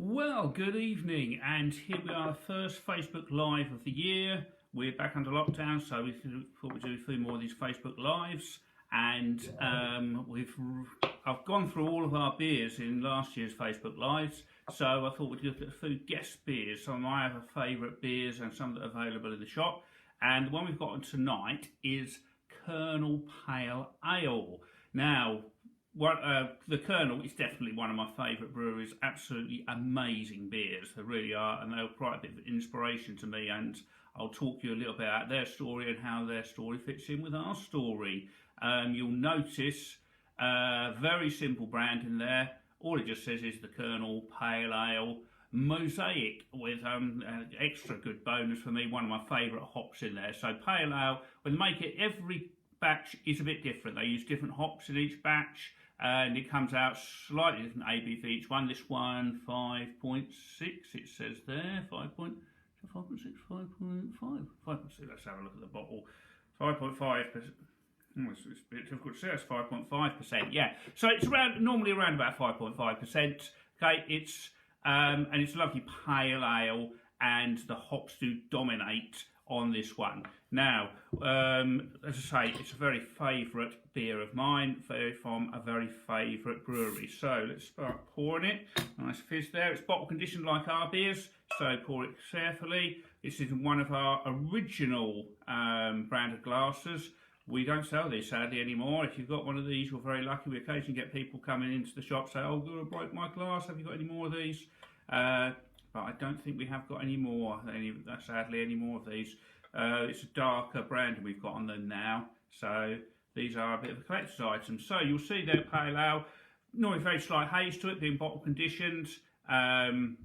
Well, good evening, and here we are, first Facebook Live of the year. We're back under lockdown, so we thought we'd do a few more of these Facebook Lives. And I've gone through all of our beers in last year's Facebook Lives, so I thought we'd look at a few guest beers. Some of my other favourite beers and some that are available in the shop. And the one we've got on tonight is Kernel Pale Ale. Now, the Kernel is definitely one of my favourite breweries. Absolutely amazing beers, they really are, and they're quite a bit of inspiration to me. And I'll talk to you a little bit about their story and how their story fits in with our story. You'll notice very simple brand in there. All it just says is the Kernel Pale Ale Mosaic, with extra good bonus for me, one of my favourite hops in there. So Pale Ale, when they make it, every batch is a bit different. They use different hops in each batch, and it comes out slightly different ABV for each one. This one, 5.6, it says there, 5.6, 5.5. Let's have a look at the bottle. 5.5%. It's a bit difficult to say. It's 5.5%. Yeah, so it's normally around about 5.5%. Okay, it's and it's a lovely pale ale, and the hops do dominate on this one. Now, as I say, it's a very favourite beer of mine, from a very favourite brewery. So let's start pouring it. Nice fizz there. It's bottle conditioned like our beers, so pour it carefully. This is one of our original branded glasses. We don't sell these sadly anymore. If you've got one of these, you're very lucky. We occasionally get people coming into the shop saying, "Oh, I broke my glass. Have you got any more of these?" But I don't think we have got any more, sadly, any more of these. It's a darker brand we've got on them now, so these are a bit of a collector's item. So you'll see their pale ale, normally very slight haze to it, being bottle conditioned, and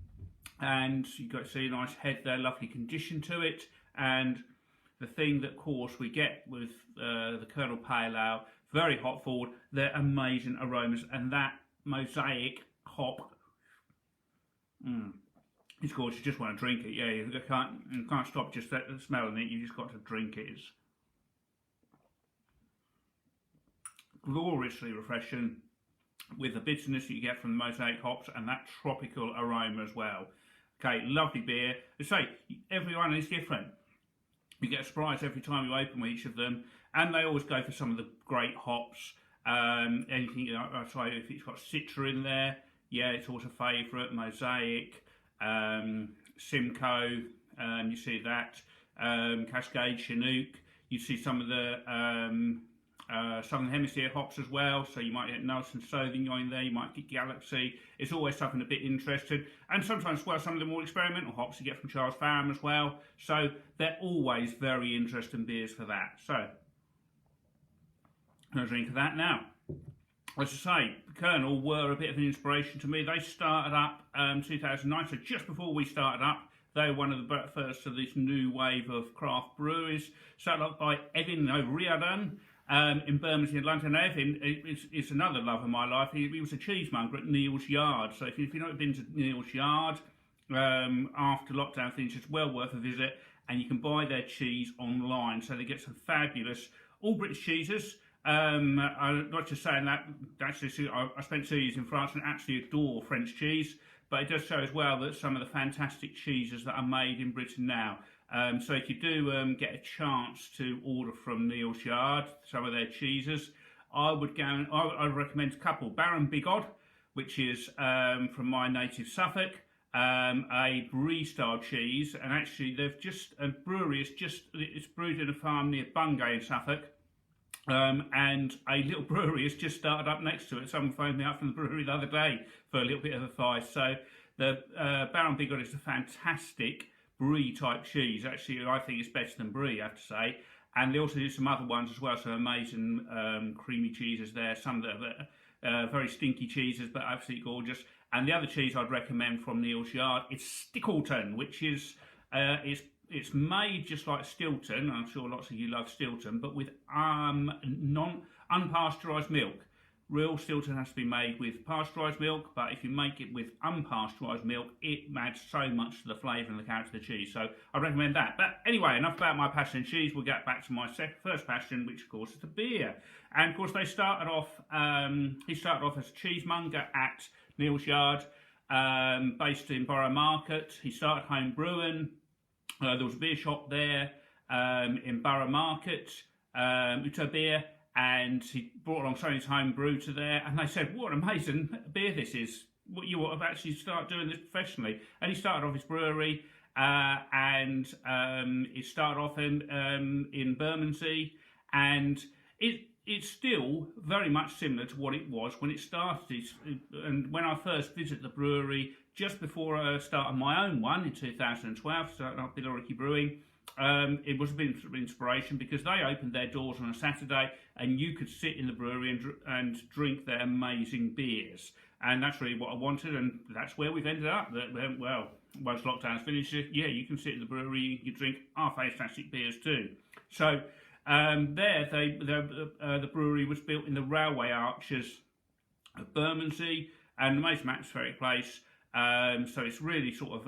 you've got to see a nice head there, lovely condition to it. And the thing that, of course, we get with the Kernel Pale Ale, very hop forward, they're amazing aromas, and that mosaic hop, it's gorgeous. You just want to drink it. Yeah, you can't stop just smelling it. You just got to drink it. It's gloriously refreshing, with the bitterness that you get from the mosaic hops and that tropical aroma as well. Okay, lovely beer. As I say, every one is different. You get a surprise every time you open each of them, and they always go for some of the great hops. Anything, if it's got Citra in there, yeah, it's always a favourite. Mosaic, Simcoe, you see that, Cascade, Chinook. You see some of the Southern Hemisphere hops as well, so you might get Nelson Sauvignon in there, you might get Galaxy. It's always something a bit interesting. And sometimes as well, some of the more experimental hops you get from Charles Farram as well. So they're always very interesting beers for that. So I'm going to drink of that now. As I say, Kernel were a bit of an inspiration to me. They started up 2009, so just before we started up. They were one of the first of this new wave of craft breweries, started up by Evan O'Riordan in Bermondsey, London. Evan is another love of my life. He was a cheesemonger at Neal's Yard. So if you've not been to Neal's Yard after lockdown things, it's well worth a visit. And you can buy their cheese online. So they get some fabulous all British cheeses. I'm not just saying that, actually, I spent 2 years in France and absolutely adore French cheese, but it does show as well that some of the fantastic cheeses that are made in Britain now. So if you do get a chance to order from Neal's Yard, some of their cheeses, I would recommend a couple. Baron Bigod, which is from my native Suffolk, a Brie style cheese, and actually a brewery it's brewed in a farm near Bungay in Suffolk. And a little brewery has just started up next to it. Someone phoned me up from the brewery the other day for a little bit of advice. So the Baron Bigod is a fantastic Brie type cheese. Actually, I think it's better than Brie, I have to say. And they also do some other ones as well, some amazing creamy cheeses there. Some that are very stinky cheeses, but absolutely gorgeous. And the other cheese I'd recommend from Neal's Yard is Stickleton, which is it's made just like Stilton. I'm sure lots of you love Stilton, but with unpasteurised milk. Real Stilton has to be made with pasteurised milk, but if you make it with unpasteurised milk, it adds so much to the flavour and the character of the cheese. So I recommend that. But anyway, enough about my passion in cheese. We'll get back to my first passion, which of course is the beer. And of course, they started off. He started off as a cheesemonger at Neal's Yard. based in Borough Market. He started home brewing. There was a beer shop there in Borough Market, Uto Beer, and he brought along some of his home brew to there, and they said, what an amazing beer this is. What you want to actually start doing this professionally. And he started off his brewery, and it started off in Bermondsey, and it's still very much similar to what it was when it started. And when I first visited the brewery, just before I started my own one in 2012, starting up Billericay Brewing, it was a bit of inspiration because they opened their doors on a Saturday and you could sit in the brewery and drink their amazing beers. And that's really what I wanted, and that's where we've ended up. Well, once lockdown's finished, yeah, you can sit in the brewery, you drink our fantastic beers too. So the brewery was built in the railway arches of Bermondsey, and the most atmospheric place. So it's really sort of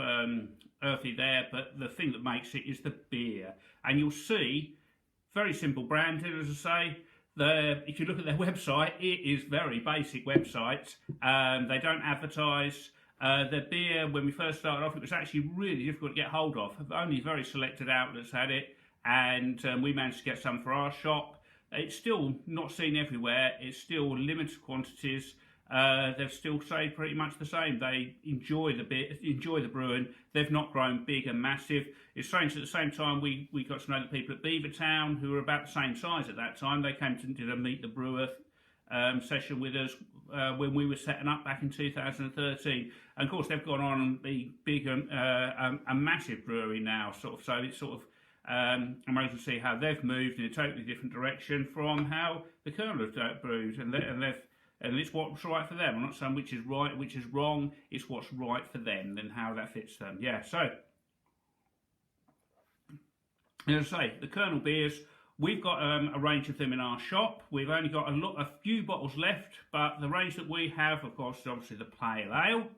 earthy there, but the thing that makes it is the beer. And you'll see, very simple branded, as I say. If you look at their website, it is very basic website. They don't advertise. Their beer, when we first started off, it was actually really difficult to get hold of. Only very selected outlets had it, and we managed to get some for our shop. It's still not seen everywhere. It's still limited quantities. They've still stayed pretty much the same. They enjoy the beer, enjoy the brewing. They've not grown big and massive. It's strange, at the same time we got to know the people at Beavertown, who were about the same size at that time. They came to did a Meet the Brewer session with us when we were setting up back in 2013. And of course they've gone on and be big a massive brewery now, sort of. So it's sort of amazing to see how they've moved in a totally different direction from how the Kernel have brewed, and it's what's right for them. I'm not saying which is right, which is wrong. It's what's right for them and how that fits them. Yeah, so, as I say, the Kernel beers, we've got a range of them in our shop. We've only got a few bottles left, but the range that we have, of course, is obviously the Pale Ale.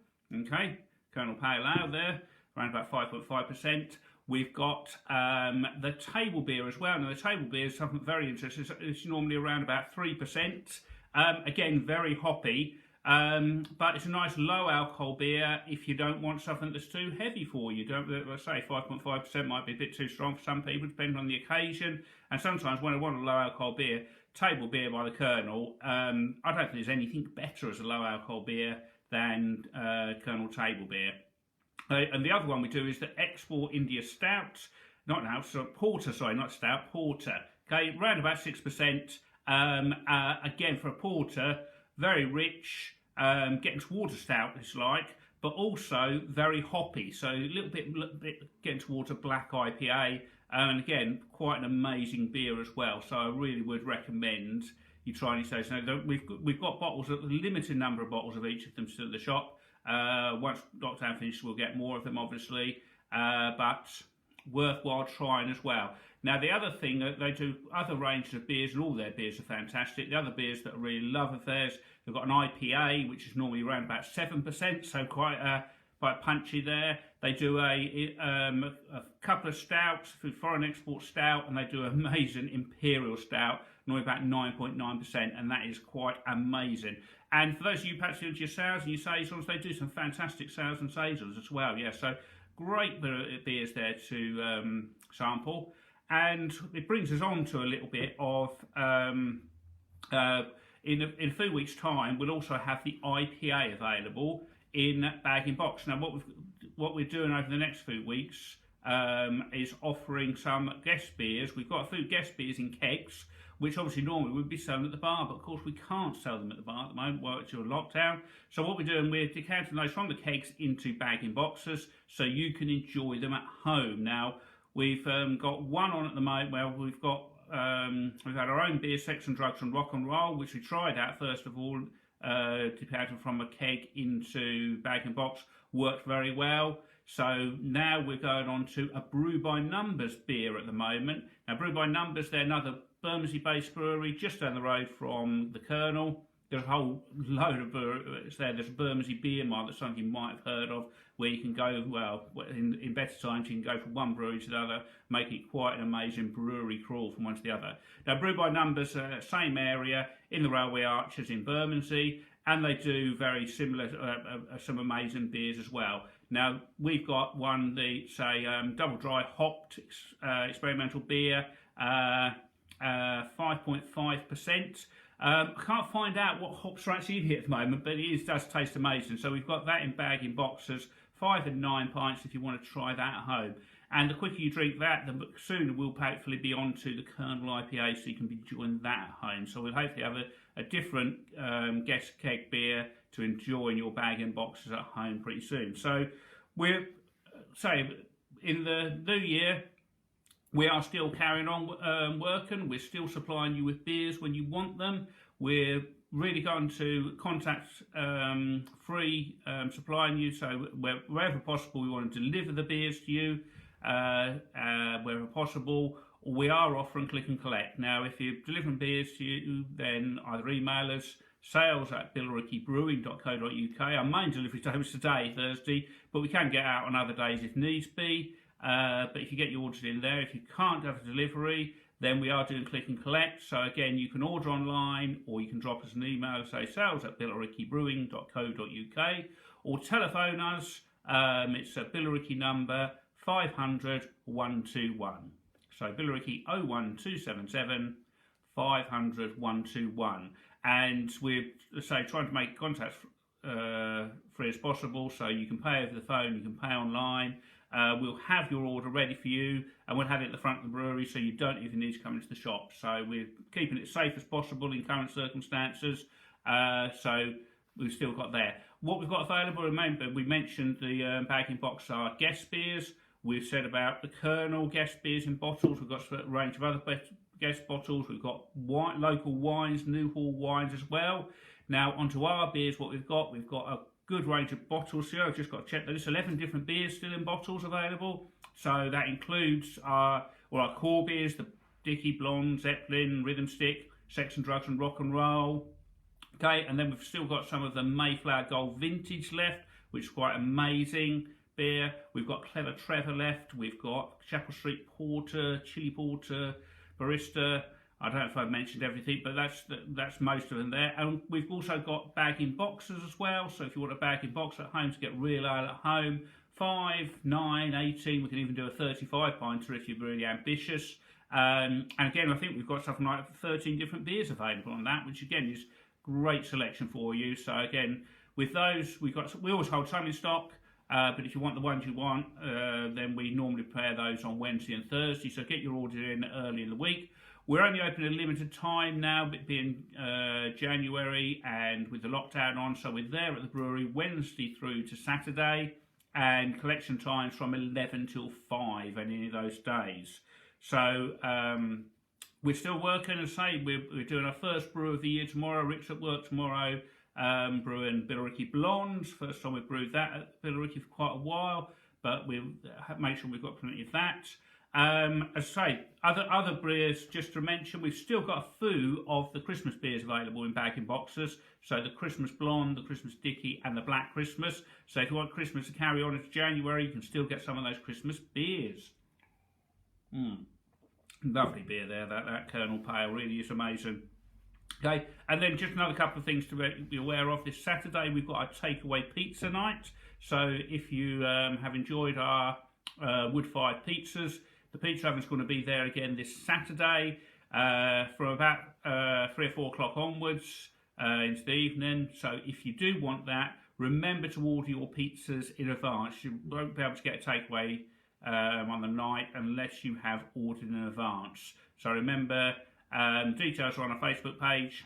Okay, Kernel Pale Ale there, around about 5.5%. We've got the table beer as well. Now, the table beer is something very interesting. It's normally around about 3%. Again, very hoppy, but it's a nice low alcohol beer if you don't want something that's too heavy for you. Let's say 5.5% might be a bit too strong for some people, depending on the occasion. And sometimes when I want a low alcohol beer, table beer by the Kernel, I don't think there's anything better as a low alcohol beer than Kernel table beer. And the other one we do is the Export India Stout, porter, not stout, porter. Okay, around about 6%. Again, for a porter, very rich, getting towards a stout, it's like, but also very hoppy. So a little bit getting towards a black IPA, and again, quite an amazing beer as well. So I really would recommend you try these days. Now, we've got bottles, a limited number of bottles of each of them still at the shop. Once lockdown finishes, we'll get more of them, obviously, but worthwhile trying as well. Now, the other thing, they do other ranges of beers, and all their beers are fantastic. The other beers that I really love of theirs, they've got an IPA, which is normally around about 7%, so quite punchy there. They do a couple of stouts, foreign export stout, and they do an amazing imperial stout, normally about 9.9%, and that is quite amazing. And for those of you perhaps into your sours and your saisons, they do some fantastic sours and saisons as well. Yeah, so great beers there to sample. And it brings us on to a little bit of, in a few weeks' time, we'll also have the IPA available in bag-in-box. Now, what we're doing over the next few weeks is offering some guest beers. We've got a few guest beers in kegs, which obviously normally we'd be selling at the bar, but of course we can't sell them at the bar at the moment while it's during lockdown. So what we're doing, we're decanting those from the kegs into bag-in-boxes so you can enjoy them at home. Now, we've got one on at the moment where we've had our own beer, sex and drugs and rock and roll, which we tried out first of all, decanting from a keg into bag-in-box, worked very well. So now we're going on to a Brew by Numbers beer at the moment. Now, Brew by Numbers, they're another Bermondsey-based brewery just down the road from the Kernel. There's a whole load of breweries there. There's a Bermondsey Beer Mart, that's something you might have heard of, where you can go, well, in better times, you can go from one brewery to the other, make it quite an amazing brewery crawl from one to the other. Now, Brew by Numbers, same area, in the railway arches in Bermondsey, and they do very similar, some amazing beers as well. Now, we've got one, say, double dry hopped experimental beer, 5.5%. I can't find out what hops are actually in here at the moment, but it does taste amazing. So we've got that in bag in boxes, 5 and 9 pints if you want to try that at home. And the quicker you drink that, the sooner we'll hopefully be on to the Kernel IPA, so you can be enjoying that at home. So we'll hopefully have a different guest keg beer to enjoy in your bag and boxes at home pretty soon. So we're say in the new year, we are still carrying on working. We're still supplying you with beers when you want them. We're really going to contact free supplying you. So wherever possible, we want to deliver the beers to you wherever possible. We are offering click and collect. Now, if you're delivering beers to you, then either email us, sales@billericaybrewing.co.uk. Our main delivery time is today, Thursday, but we can get out on other days if needs be. But if you get your orders in there, if you can't have a delivery, then we are doing click and collect. So again, you can order online, or you can drop us an email, say sales@billericaybrewing.co.uk, or telephone us. It's a Billericay number 500 121. So Billericay 01277 500 121. And we're trying to make contact free as possible, so you can pay over the phone, you can pay online. We'll have your order ready for you, and we'll have it at the front of the brewery, so you don't even need to come into the shop. So we're keeping it safe as possible in current circumstances. So we've still got there. What we've got available, remember, we mentioned the bag in box are guest beers. We've said about the Kernel guest beers in bottles. We've got a range of other guest bottles. We've got local wines, New Hall wines as well. Now, onto our beers, what we've got a good range of bottles here. I've just got to check that there's 11 different beers still in bottles available. So that includes our core beers, the Dicky, Blonde, Zeppelin, Rhythm Stick, Sex and Drugs and Rock and Roll. Okay, and then we've still got some of the Mayflower Gold Vintage left, which is quite amazing beer. We've got Clever Trevor left. We've got Chapel Street Porter, Chili Porter, Barista. I don't know if I've mentioned everything, but that's most of them there. And we've also got bag in boxes as well. So if you want a bag in box at home to get real ale at home, 5, 9, 18, we can even do a 35 pinter if you're really ambitious. And again, I think we've got something like 13 different beers available on that, which again is great selection for you. So again, with those, we always hold some in stock. But if you want the ones you want, then we normally prepare those on Wednesday and Thursday. So get your order in early in the week. We're only open a limited time now, being January and with the lockdown on. So we're there at the brewery Wednesday through to Saturday, and collection times from 11 till 5 any of those days. So we're still working. As I say, we're doing our first brew of the year tomorrow. Rick's at work tomorrow. Brewing Billericay Blondes. First time we've brewed that at Billericay for quite a while, but we'll make sure we've got plenty of that. As I say, other beers, just to mention, we've still got a few of the Christmas beers available in bag and boxes. So the Christmas Blonde, the Christmas Dicky, and the Black Christmas. So if you want Christmas to carry on into January, you can still get some of those Christmas beers. Lovely beer there, that Kernel Pale really is amazing. Okay, and then just another couple of things to be aware of. This Saturday we've got our takeaway pizza night. So if you have enjoyed our wood-fired pizzas, the pizza oven's going to be there again this Saturday from about 3 or 4 o'clock onwards into the evening. So if you do want that, remember to order your pizzas in advance. You won't be able to get a takeaway on the night unless you have ordered in advance. So remember, details are on our Facebook page,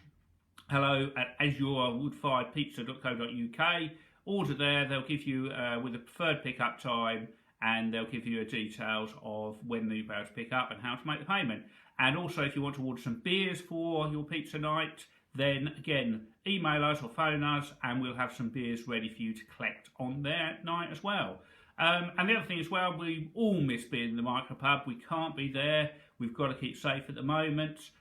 hello@azurewoodfiredpizza.co.uk. Order there, they'll give you with a preferred pickup time, and they'll give you details of when you're about to pick up and how to make the payment. And also, if you want to order some beers for your pizza night, then again, email us or phone us, and we'll have some beers ready for you to collect on their night as well. And the other thing as well, we all miss being in the Micropub. We can't be there. We've got to keep safe at the moment.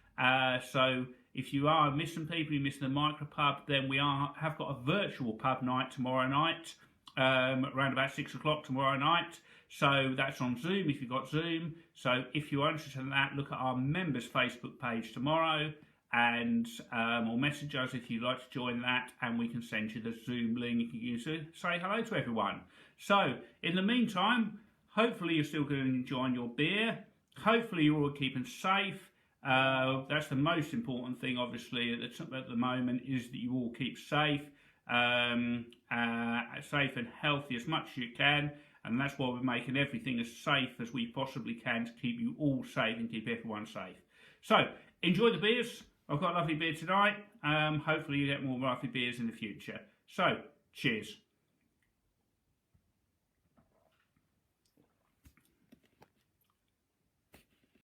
So if you are missing people, you're missing the Micropub, then we have got a virtual pub night tomorrow night, around about 6 o'clock tomorrow night. So that's on Zoom if you've got Zoom. So if you're interested in that, look at our members Facebook page tomorrow, and or message us if you'd like to join that, and we can send you the Zoom link. You can say hello to everyone. So in the meantime, hopefully you're still going to enjoy your beer. Hopefully you're all keeping safe. That's the most important thing, obviously, at the moment, is that you all keep safe, safe and healthy as much as you can. And that's why we're making everything as safe as we possibly can to keep you all safe and keep everyone safe. So enjoy the beers. I've got a lovely beer tonight. Hopefully you get more lovely beers in the future. So cheers.